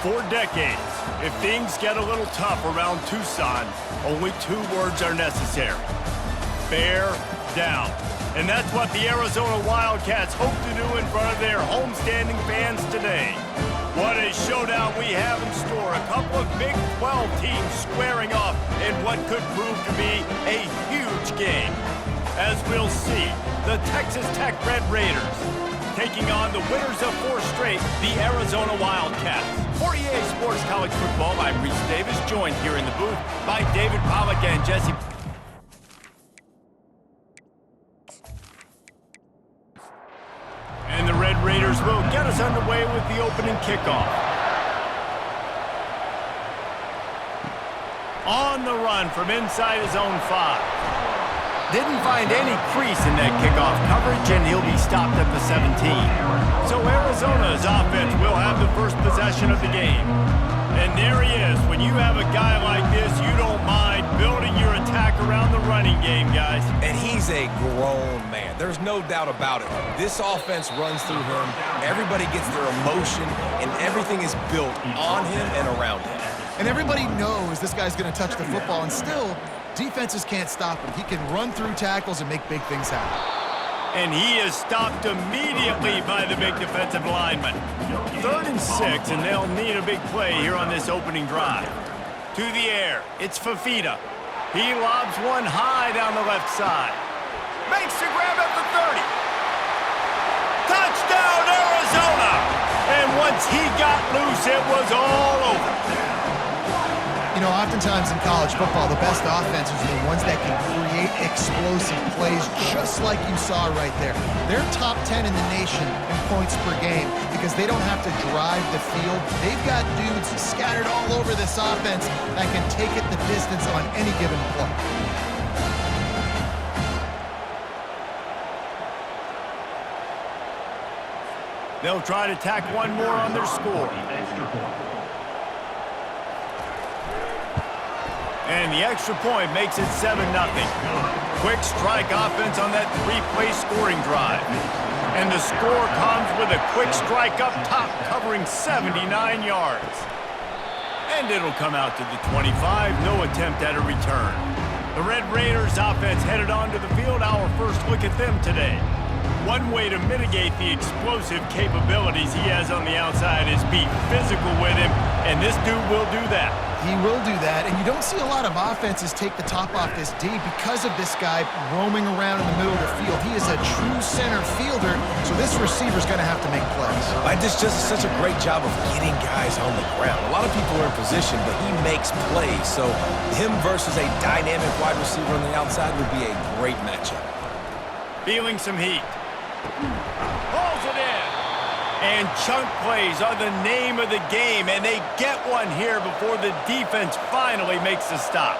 For decades, if things get a little tough around Tucson, only 2 words are necessary. Bear down. And that's what the Arizona Wildcats hope to do in front of their homestanding fans today. What a showdown we have in store. A couple of Big 12 teams squaring off in what could prove to be a huge game. As we'll see, the Texas Tech Red Raiders taking on the winners of 4 straight, the Arizona Wildcats. For EA Sports College Football, I'm Reese Davis, joined here in the booth by David Pollack and Jesse. And the Red Raiders will get us underway with the opening kickoff. On the run from inside his own 5. Didn't find any crease in that kickoff coverage, and he'll be stopped at the 17. So Arizona's offense will have the first possession of the game. And there he is. When you have a guy like this, you don't mind building your attack around the running game, guys. And he's a grown man. There's no doubt about it. This offense runs through him. Everybody gets their emotion, and everything is built on him and around him. And everybody knows this guy's going to touch the football, and still, defenses can't stop him. He can run through tackles and make big things happen. And he is stopped immediately by the big defensive lineman. 3rd and 6, and they'll need a big play here on this opening drive. To the air, it's Fafita. He lobs one high down the left side. Makes the grab at the 30. Touchdown, Arizona! And once he got loose, it was all over. You know, oftentimes in college football, the best offenses are the ones that can create explosive plays, just like you saw right there. They're top 10 in the nation in points per game because they don't have to drive the field. They've got dudes scattered all over this offense that can take it the distance on any given play. They'll try to tack one more on their score. And the extra point makes it 7-0. Quick strike offense on that 3-play scoring drive. And the score comes with a quick strike up top covering 79 yards. And it'll come out to the 25, no attempt at a return. The Red Raiders offense headed onto the field. Our first look at them today. One way to mitigate the explosive capabilities he has on the outside is be physical with him, and this dude will do that. He will do that, and you don't see a lot of offenses take the top off this D because of this guy roaming around in the middle of the field. He is a true center fielder, so this receiver's going to have to make plays. Just does such a great job of getting guys on the ground. A lot of people are in position, but he makes plays, so him versus a dynamic wide receiver on the outside would be a great matchup. Feeling some heat. Pulls it in. And chunk plays are the name of the game, and they get one here before the defense finally makes the stop.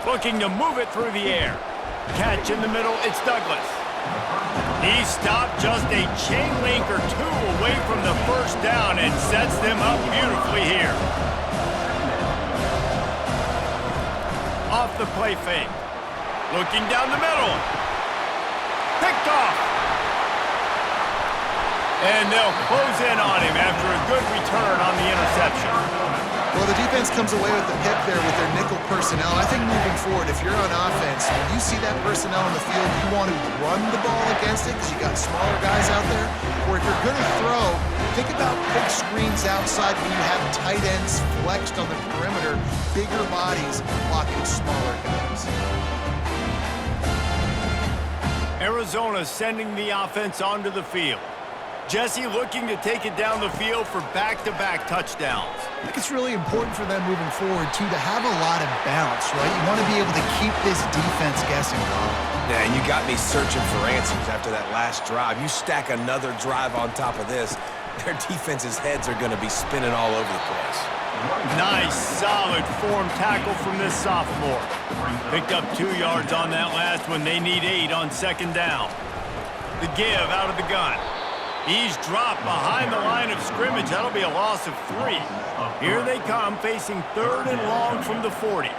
Looking to move it through the air. Catch in the middle, it's Douglas. He stopped just a chain link or 2 away from the first down and sets them up beautifully here. Off the play fake. Looking down the middle. Picked off. And they'll close in on him after a good return on the interception. Well, the defense comes away with the pick there with their nickel personnel. I think moving forward, if you're on offense, when you see that personnel in the field, you want to run the ball against it because you got smaller guys out there. Or if you're going to throw, think about big screens outside when you have tight ends flexed on the perimeter, bigger bodies blocking smaller guys. Arizona sending the offense onto the field. Jesse looking to take it down the field for back-to-back touchdowns. I think it's really important for them moving forward, too, to have a lot of balance, right? You want to be able to keep this defense guessing, Rob. Yeah, and you got me searching for answers after that last drive. You stack another drive on top of this, their defense's heads are going to be spinning all over the place. Nice, solid form tackle from this sophomore. Picked up 2 yards on that last one. They need 8 on 2nd down. The give out of the gun. He's dropped behind the line of scrimmage. That'll be a loss of 3. Here they come, facing 3rd and long from the 40.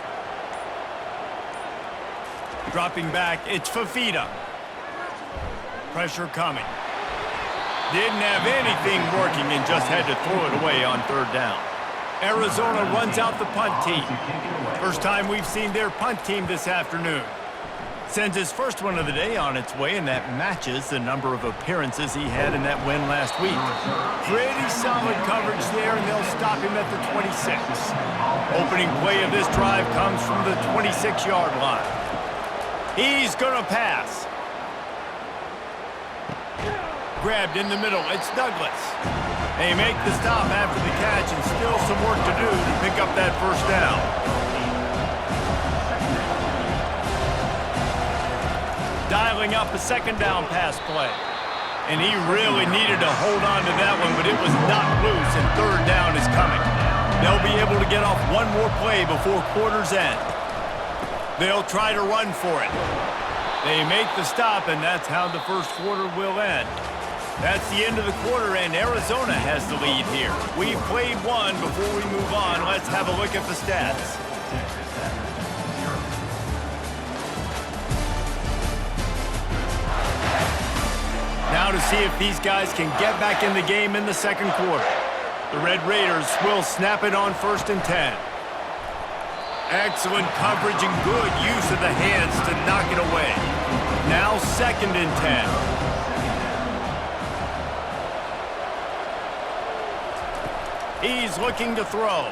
Dropping back, it's Fafita. Pressure coming. Didn't have anything working and just had to throw it away on third down. Arizona runs out the punt team. First time we've seen their punt team this afternoon. Sends his first one of the day on its way, and that matches the number of appearances he had in that win last week. Pretty solid coverage there, and they'll stop him at the 26. Opening play of this drive comes from the 26-yard line. He's going to pass. Grabbed in the middle. It's Douglas. They make the stop after the catch, and still some work to do to pick up that first down. Dialing up a second down pass play. And he really needed to hold on to that one, but it was knocked loose, and third down is coming. They'll be able to get off one more play before quarter's end. They'll try to run for it. They make the stop, and that's how the first quarter will end. That's the end of the quarter, and Arizona has the lead here. We've played one. Before we move on, let's have a look at the stats. Now to see if these guys can get back in the game in the second quarter. The Red Raiders will snap it on 1st and 10. Excellent coverage and good use of the hands to knock it away. Now 2nd and 10. He's looking to throw.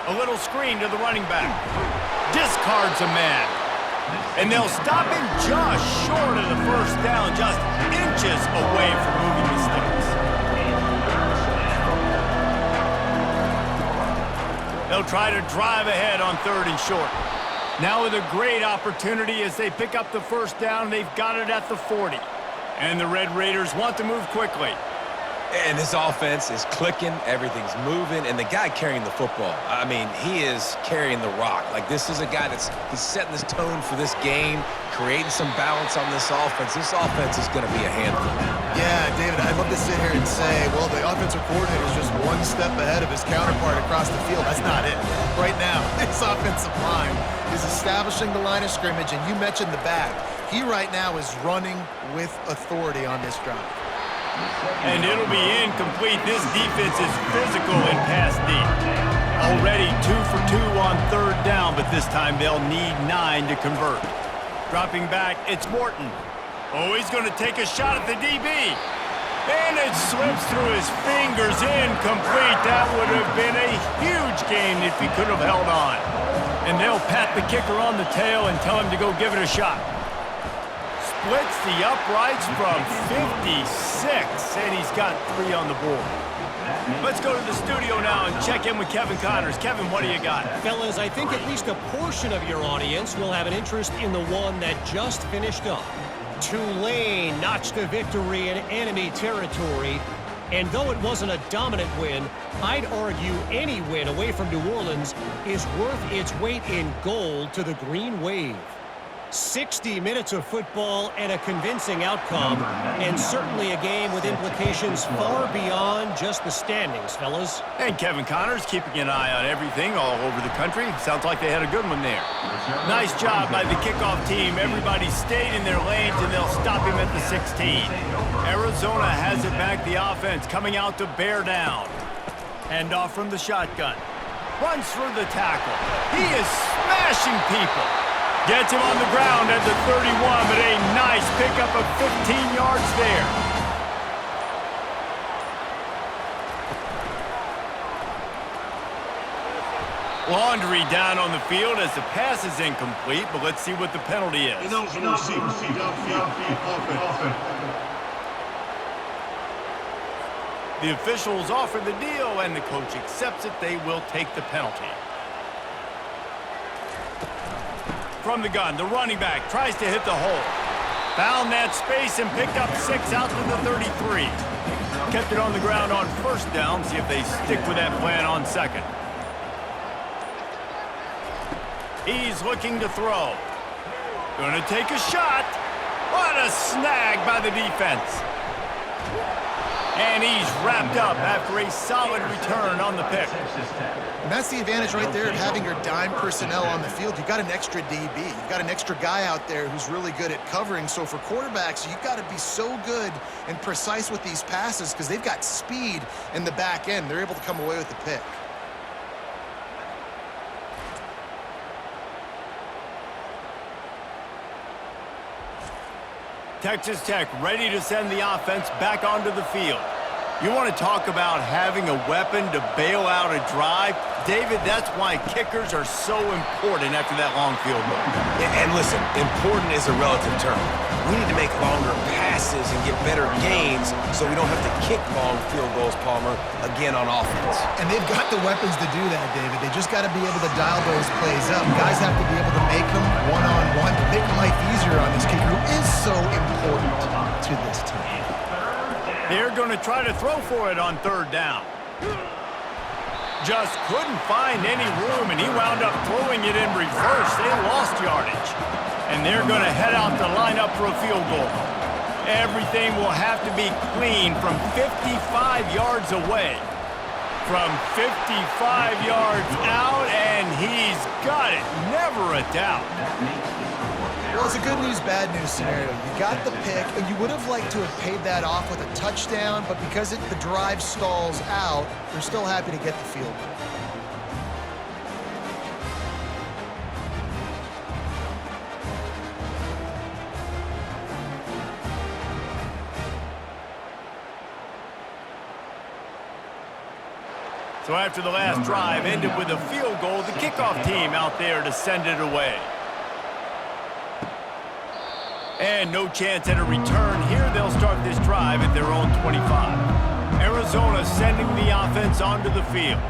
A little screen to the running back. Discards a man. And they'll stop him just short of the first down, just inches away from moving the sticks. They'll try to drive ahead on 3rd and short. Now with a great opportunity as they pick up the first down, they've got it at the 40. And the Red Raiders want to move quickly. And this offense is clicking, everything's moving, and the guy carrying the football, I mean, he is carrying the rock. Like, this is a guy he's setting this tone for this game, creating some balance on this offense. This offense is going to be a handful. Yeah, David, I'd love to sit here and say, well, the offensive coordinator is just one step ahead of his counterpart across the field. That's not it. Right now, this offensive line is establishing the line of scrimmage, and you mentioned the back. He right now is running with authority on this drive. And it'll be incomplete. This defense is physical and pass deep. Already 2 for 2 on 3rd down, but this time they'll need 9 to convert. Dropping back, it's Morton. Oh, he's going to take a shot at the DB. And it slips through his fingers, incomplete. That would have been a huge gain if he could have held on. And they'll pat the kicker on the tail and tell him to go give it a shot. Splits the uprights from 56, and he's got 3 on the board. Let's go to the studio now and check in with Kevin Connors. Kevin, what do you got? Fellas, I think at least a portion of your audience will have an interest in the one that just finished up. Tulane notched a victory in enemy territory, and though it wasn't a dominant win, I'd argue any win away from New Orleans is worth its weight in gold to the Green Wave. 60 minutes of football and a convincing outcome, and certainly a game with implications far beyond just the standings, fellas. And Kevin Connors keeping an eye on everything all over the country. Sounds like they had a good one there. Nice job by the kickoff team. Everybody stayed in their lanes, and they'll stop him at the 16. Arizona has it back, the offense coming out to bear down. Hand off from the shotgun. Runs through the tackle. He is smashing people. Gets him on the ground at the 31, but a nice pickup of 15 yards there. Laundry down on the field as the pass is incomplete, but let's see what the penalty is. The officials offer the deal, and the coach accepts it. They will take the penalty. From the gun, the running back tries to hit the hole. Found that space and picked up 6 out to the 33. Kept it on the ground on 1st down. See if they stick with that plan on 2nd. He's looking to throw. Gonna take a shot. What a snag by the defense. And he's wrapped up after a solid return on the pick. And that's the advantage right there of having your dime personnel on the field. You've got an extra DB. You've got an extra guy out there who's really good at covering. So for quarterbacks, you've got to be so good and precise with these passes because they've got speed in the back end. They're able to come away with the pick. Texas Tech ready to send the offense back onto the field. You want to talk about having a weapon to bail out a drive? David, that's why kickers are so important after that long field goal. And listen, important is a relative term. We need to make longer passes and get better gains so we don't have to kick long field goals, Palmer, again on offense. And they've got the weapons to do that, David. They just got to be able to dial those plays up. Guys have to be able to make them one-on-one to make life easier on this kicker who is so important to this team. They're going to try to throw for it on third down. Just couldn't find any room, and he wound up throwing it in reverse. They lost yardage. And they're going to head out to line up for a field goal. Everything will have to be clean from 55 yards away. From 55 yards out, and he's got it. Never a doubt. Well, it's a good news, bad news scenario. You got the pick, and you would have liked to have paid that off with a touchdown, but because the drive stalls out, they're still happy to get the field goal. So after the last drive ended with a field goal, the kickoff team out there to send it away. And no chance at a return here. They'll start this drive at their own 25. Arizona sending the offense onto the field.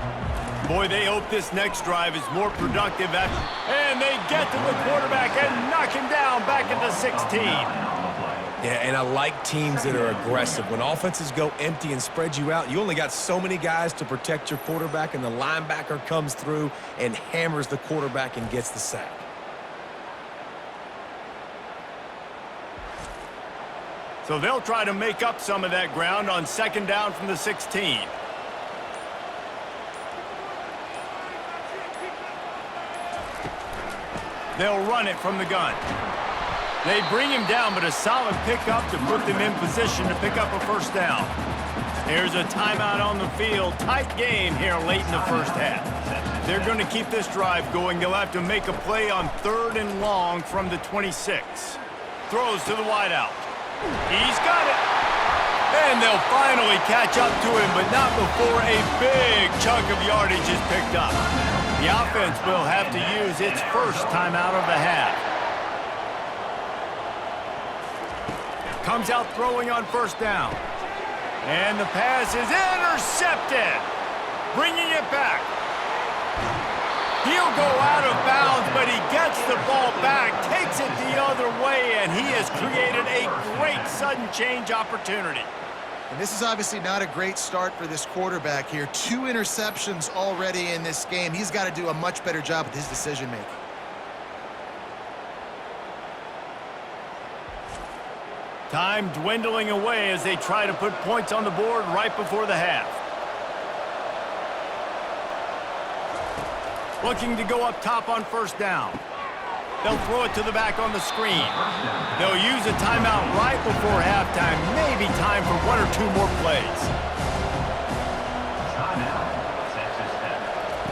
Boy, they hope this next drive is more productive. And they get to the quarterback and knock him down back at the 16. Yeah, and I like teams that are aggressive. When offenses go empty and spread you out, you only got so many guys to protect your quarterback, and the linebacker comes through and hammers the quarterback and gets the sack. So they'll try to make up some of that ground on second down from the 16. They'll run it from the gun. They bring him down, but a solid pickup to put them in position to pick up a first down. Here's a timeout on the field. Tight game here late in the first half. They're going to keep this drive going. They'll have to make a play on third and long from the 26. Throws to the wideout. He's got it. And they'll finally catch up to him, but not before a big chunk of yardage is picked up. The offense will have to use its first timeout of the half. Comes out throwing on first down. And the pass is intercepted. Bringing it back. He'll go out of bounds, but he gets the ball back, takes it the other way, and he has created a great sudden change opportunity. And this is obviously not a great start for this quarterback here. 2 interceptions already in this game. He's got to do a much better job with his decision-making. Time dwindling away as they try to put points on the board right before the half. Looking to go up top on first down. They'll throw it to the back on the screen. They'll use a timeout right before halftime. Maybe time for 1 or 2 more plays.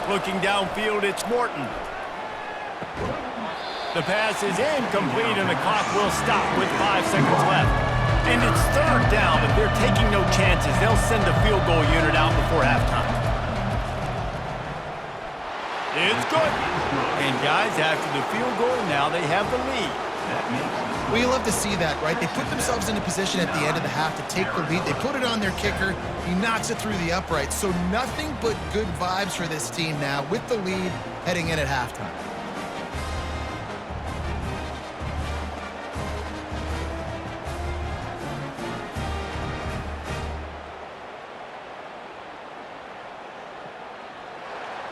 Looking downfield, it's Morton. The pass is incomplete, and the clock will stop with 5 seconds left. And it's third down, but they're taking no chances. They'll send the field goal unit out before halftime. It's good. And guys, after the field goal, now they have the lead. We love to see that, right? They put themselves in a position at the end of the half to take the lead. They put it on their kicker. He knocks it through the uprights. So nothing but good vibes for this team now with the lead heading in at halftime.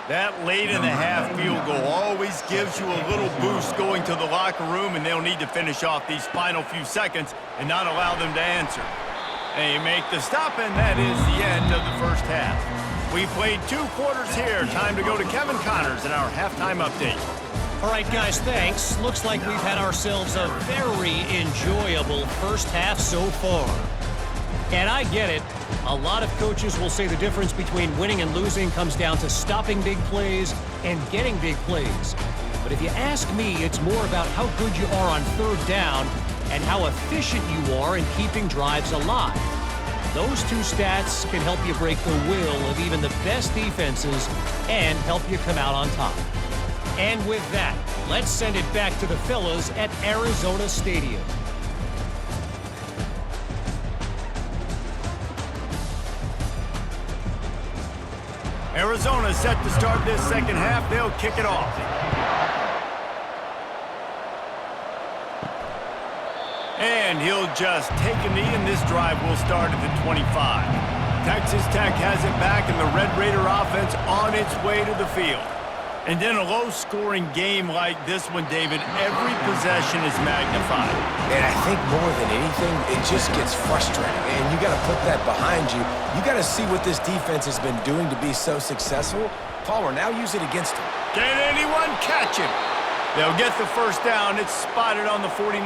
That late in the half field goal always gives you a little boost going to the locker room, and they'll need to finish off these final few seconds and not allow them to answer. They make the stop, and that is the end of the first half. We played 2 quarters here. Time to go to Kevin Connors in our halftime update. All right, guys, thanks. Looks like we've had ourselves a very enjoyable first half so far. And I get it. A lot of coaches will say the difference between winning and losing comes down to stopping big plays and getting big plays. But if you ask me, it's more about how good you are on third down and how efficient you are in keeping drives alive. Those 2 stats can help you break the will of even the best defenses and help you come out on top. And with that, let's send it back to the fellas at Arizona Stadium. Arizona set to start this second half. They'll kick it off. And he'll just take a knee, and this drive will start at the 25. Texas Tech has it back, and the Red Raider offense on its way to the field. And in a low-scoring game like this one, David, every possession is magnified. And I think more than anything, it just gets frustrating. And you got to put that behind you. You got to see what this defense has been doing to be so successful. Palmer, now use it against him. Can anyone catch him? They'll get the first down. It's spotted on the 49.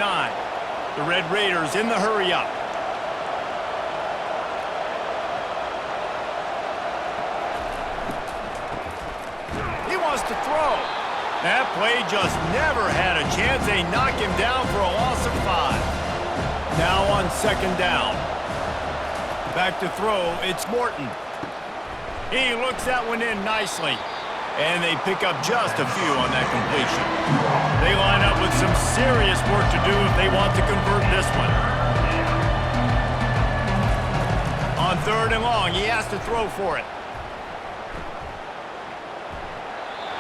The Red Raiders in the hurry-up. To throw. That play just never had a chance. They knock him down for a loss of 5. Now on second down. Back to throw. It's Morton. He looks that one in nicely. And they pick up just a few on that completion. They line up with some serious work to do if they want to convert this one. On third and long, he has to throw for it.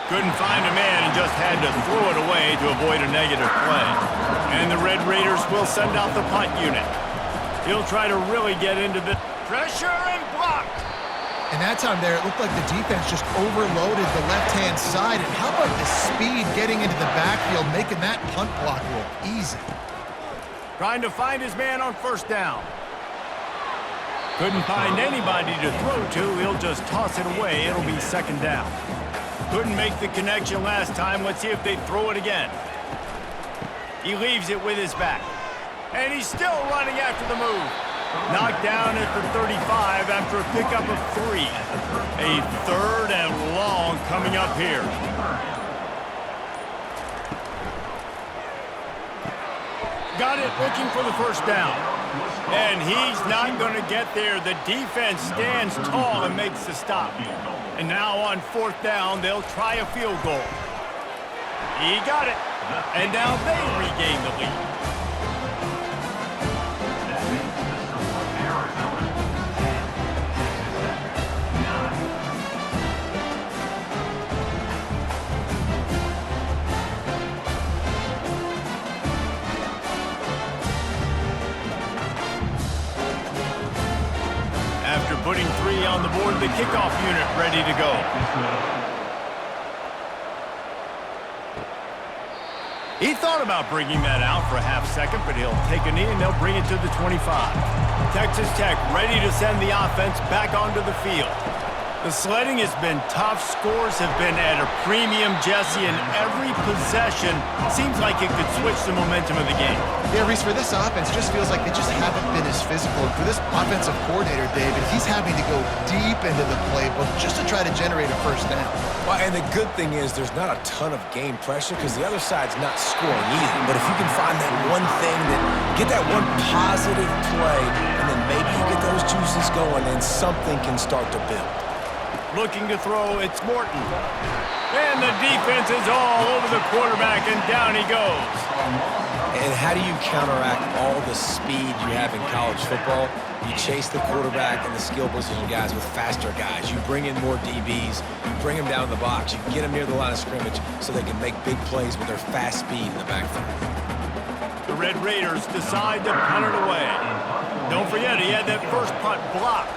Couldn't find a man and just had to throw it away to avoid a negative play. And the Red Raiders will send out the punt unit. He'll try to really get into the pressure and blocked. And that time there, it looked like the defense just overloaded the left-hand side. And how about the speed getting into the backfield, making that punt block look easy? Trying to find his man on first down. Couldn't find anybody to throw to. He'll just toss it away. It'll be second down. Couldn't make the connection last time. Let's see if they throw it again. He leaves it with his back. And he's still running after the move. Knocked down at the 35 after a pickup of 3. A third and long coming up here. Got it, looking for the first down. And he's not going to get there. The defense stands tall and makes the stop. And now on fourth down, they'll try a field goal. He got it. And now they regain the lead. After putting 3 on the board, the kickoff unit ready to go. He thought about bringing that out for a half second, but he'll take a knee and they'll bring it to the 25. Texas Tech ready to send the offense back onto the field. The sledding has been tough. Scores have been at a premium, Jesse, and every possession seems like it could switch the momentum of the game. Yeah, Reese, for this offense, just feels like they just haven't been as physical. And for this offensive coordinator, David, he's having to go deep into the playbook just to try to generate a first down. Well, and the good thing is there's not a ton of game pressure because the other side's not scoring either. But if you can find that one thing, get that one positive play, and then maybe you get those juices going, and something can start to build. Looking to throw, it's Morton. And the defense is all over the quarterback, and down he goes. And how do you counteract all the speed you have in college football? You chase the quarterback and the skill position guys with faster guys. You bring in more DBs. You bring them down in the box. You get them near the line of scrimmage so they can make big plays with their fast speed in the backfield. The Red Raiders decide to punt it away. Don't forget, he had that first punt blocked.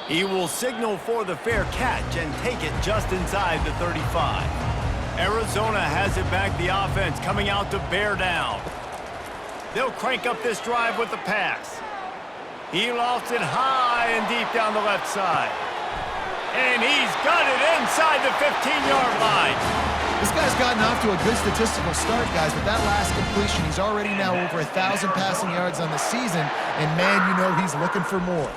He will signal for the fair catch and take it just inside the 35. Arizona has it back, the offense coming out to bear down. They'll crank up this drive with the pass. He lofts it high and deep down the left side. And he's got it inside the 15-yard line. This guy's gotten off to a good statistical start, guys, but that last completion, he's already now over 1,000 passing yards on the season, and man, you know he's looking for more.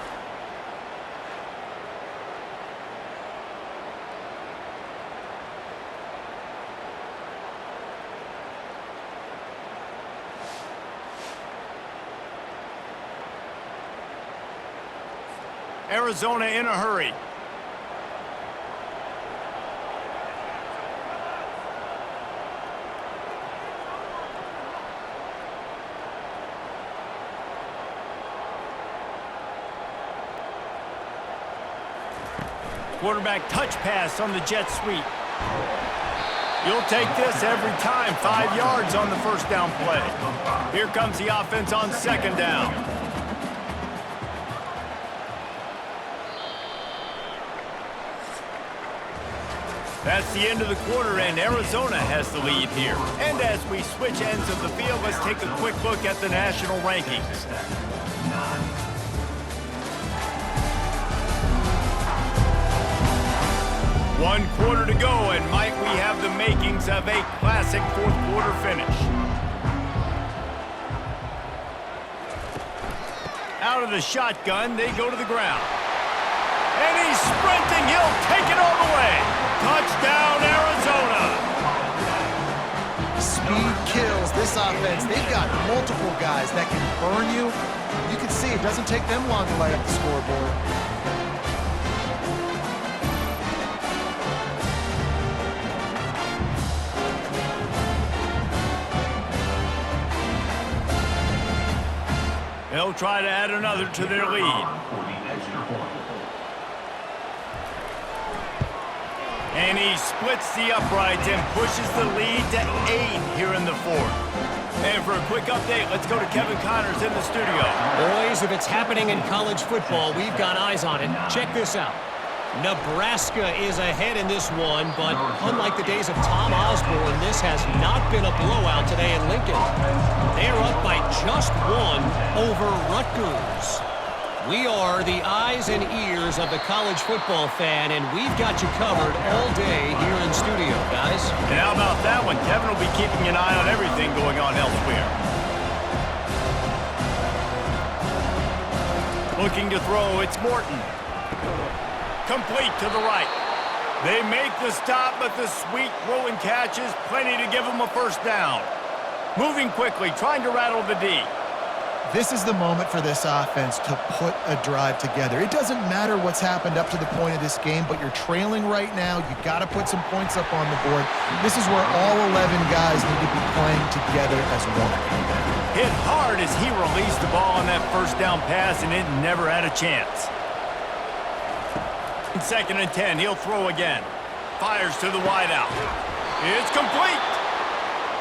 Arizona in a hurry. Quarterback touch pass on the jet sweep. You'll take this every time. 5 yards on the first down play. Here comes the offense on second down. That's the end of the quarter, and Arizona has the lead here. And as we switch ends of the field, let's take a quick look at the national rankings. One quarter to go, and might we have the makings of a classic fourth quarter finish. Out of the shotgun, they go to the ground. And he's sprinting, he'll take it all the way. Touchdown, Arizona! Speed kills this offense. They've got multiple guys that can burn you. You can see it doesn't take them long to light up the scoreboard. They'll try to add another to their lead. And he splits the uprights and pushes the lead to 8 here in the fourth. And for a quick update, let's go to Kevin Connors in the studio. Boys, if it's happening in college football, we've got eyes on it. Check this out. Nebraska is ahead in this one, but unlike the days of Tom Osborne, this has not been a blowout today in Lincoln. They're up by just 1 over Rutgers. We are the eyes and ears of the college football fan, and we've got you covered all day here in studio, guys. And how about that one? Kevin will be keeping an eye on everything going on elsewhere. Looking to throw, it's Morton. Complete to the right. They make the stop, but the sweet throw and catch is plenty to give them a first down. Moving quickly, trying to rattle the D. This is the moment for this offense to put a drive together. It doesn't matter what's happened up to the point of this game, but you're trailing right now. You got to put some points up on the board. This is where all 11 guys need to be playing together as one. Hit hard as he released the ball on that first down pass, and it never had a chance. In 2nd and 10, he'll throw again. Fires to the wideout. It's complete.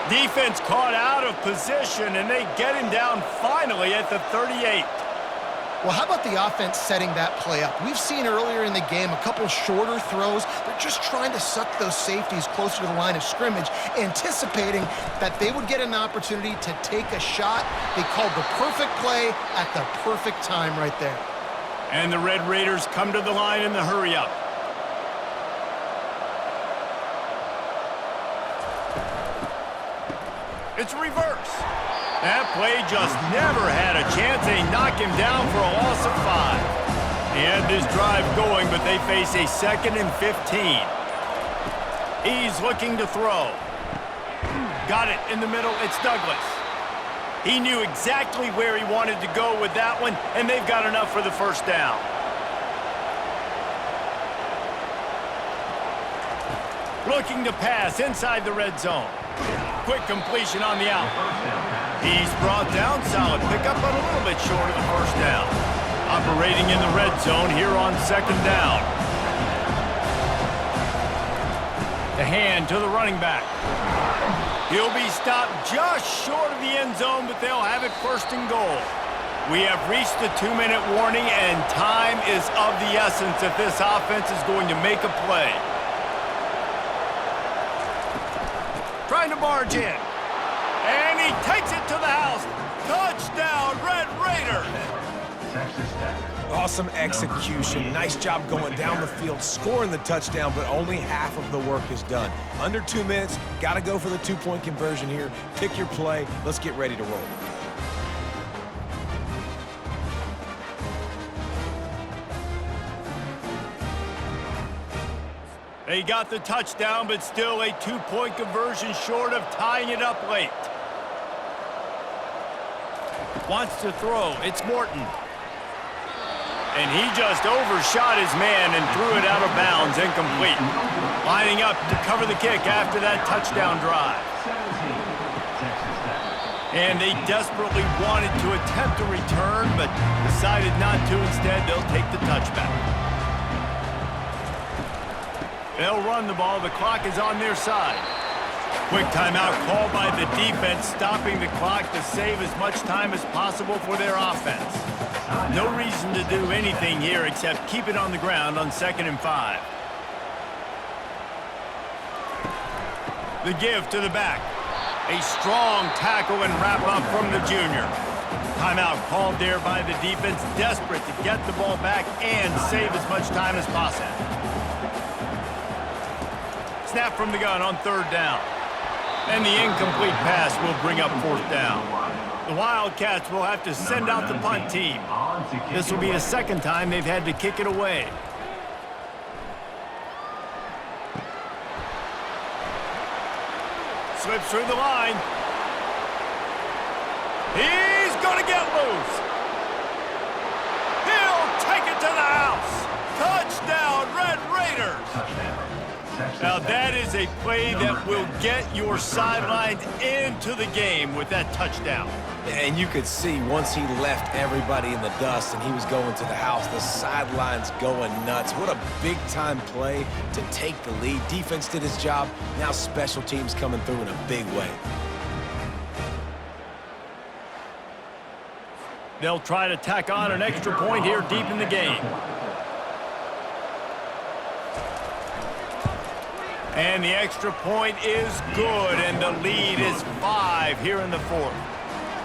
Defense caught out of position, and they get him down finally at the 38. Well, how about the offense setting that play up? We've seen earlier in the game a couple shorter throws. They're just trying to suck those safeties closer to the line of scrimmage, anticipating that they would get an opportunity to take a shot. They called the perfect play at the perfect time right there. And the Red Raiders come to the line in the hurry-up. It's reverse. That play just never had a chance. They knock him down for a loss of 5. He had this drive going, but they face a 2nd and 15. He's looking to throw. Got it in the middle. It's Douglas. He knew exactly where he wanted to go with that one, and they've got enough for the first down. Looking to pass inside the red zone. Quick completion on the out. He's brought down. Solid pickup, but a little bit short of the first down. Operating in the red zone here on 2nd down. The hand to the running back. He'll be stopped just short of the end zone, but they'll have it 1st and goal. We have reached the 2-minute warning, and time is of the essence if this offense is going to make a play. trying to barge in. And he takes it to the house. Touchdown, Red Raiders! Awesome execution. Nice job going down the field, scoring the touchdown, but only half of the work is done. Under 2 minutes, got to go for the two-point conversion here. Pick your play. Let's get ready to roll. They got the touchdown, but still a two-point conversion short of tying it up late. Wants to throw. It's Morton. And he just overshot his man and threw it out of bounds, incomplete. Lining up to cover the kick after that touchdown drive. And they desperately wanted to attempt a return, but decided not to. Instead, they'll take the touchback. They'll run the ball. The clock is on their side. Quick timeout called by the defense, stopping the clock to save as much time as possible for their offense. No reason to do anything here except keep it on the ground on 2nd and 5. The give to the back. A strong tackle and wrap-up from the junior. Timeout called there by the defense, desperate to get the ball back and save as much time as possible. Snap from the gun on 3rd down. And the incomplete pass will bring up 4th down. The Wildcats will have to send out the punt team. This will be the 2nd time they've had to kick it away. Slips through the line. He's going to get loose. He'll take it to the house. Touchdown, Red Raiders. Now that is a play that will get your sidelines into the game with that touchdown. And you could see once he left everybody in the dust and he was going to the house, the sidelines going nuts. What a big-time play to take the lead. Defense did his job. Now special teams coming through in a big way. They'll try to tack on an extra point here deep in the game. And the extra point is good, and the lead is 5 here in the 4th.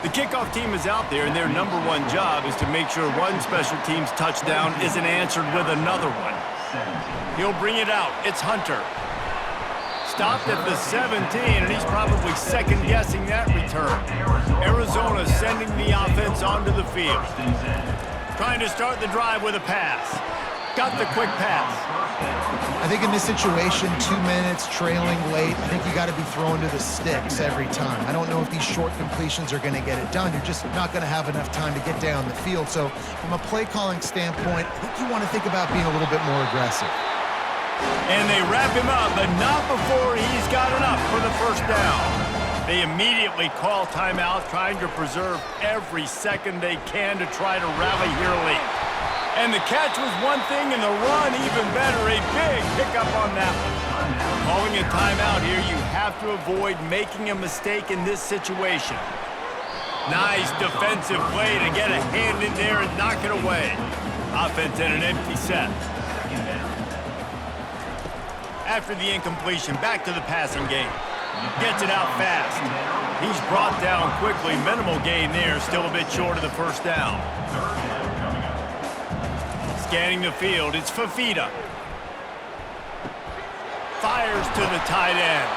The kickoff team is out there, and their number one job is to make sure one special team's touchdown isn't answered with another one. He'll bring it out. It's Hunter. Stopped at the 17, and he's probably second-guessing that return. Arizona sending the offense onto the field. Trying to start the drive with a pass. Got the quick pass. I think in this situation, 2 minutes, trailing late, I think you got to be thrown to the sticks every time. I don't know if these short completions are going to get it done. You're just not going to have enough time to get down the field. So from a play-calling standpoint, I think you want to think about being a little bit more aggressive. And they wrap him up, but not before he's got enough for the 1st down. They immediately call timeout, trying to preserve every second they can to try to rally here late. And the catch was one thing, and the run even better. A big pickup on that one. Calling a timeout here, you have to avoid making a mistake in this situation. Nice defensive play to get a hand in there and knock it away. Offense in an empty set. After the incompletion, back to the passing game. Gets it out fast. He's brought down quickly. Minimal gain there, still a bit short of the 1st down. Scanning the field, it's Fafita. Fires to the tight end.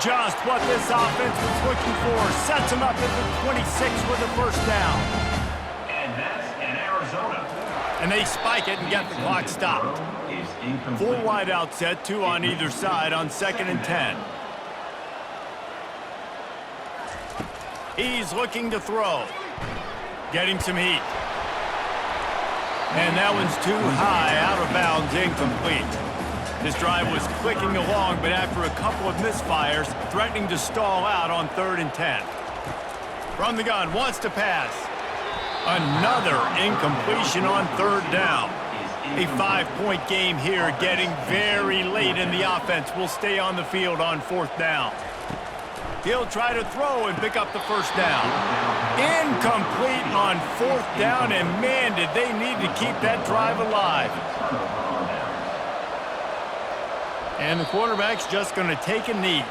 Just what this offense was looking for. Sets him up at the 26 with the 1st down. And that's in Arizona. And they spike it and get the clock stopped. 4 wide out set, 2 on either side on 2nd and 10. He's looking to throw. Getting some heat. And that one's too high, out of bounds, incomplete. This drive was clicking along, but after a couple of misfires, threatening to stall out on 3rd and 10. From the gun, wants to pass. Another incompletion on 3rd down. A 5-point game here, getting very late, and the offense will stay on the field on 4th down. He'll try to throw and pick up the 1st down. Incomplete on 4th down, and man, did they need to keep that drive alive. And the quarterback's just going to take a knee.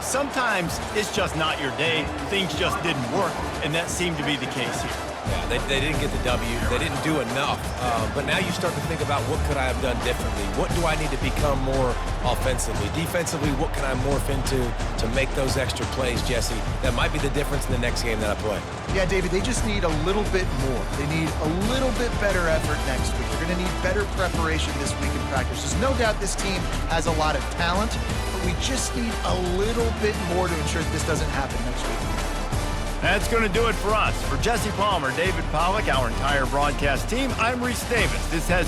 Sometimes it's just not your day. Things just didn't work, and that seemed to be the case here. Yeah, they didn't get the W. They didn't do enough. But now you start to think about what could I have done differently? What do I need to become more offensively? Defensively, what can I morph into to make those extra plays, Jesse? That might be the difference in the next game that I play. Yeah, David, they just need a little bit more. They need a little bit better effort next week. They're going to need better preparation this week in practice. There's no doubt this team has a lot of talent, but we just need a little bit more to ensure that this doesn't happen next week. That's going to do it for us. For Jesse Palmer, David Pollack, our entire broadcast team, I'm Reese Davis. This has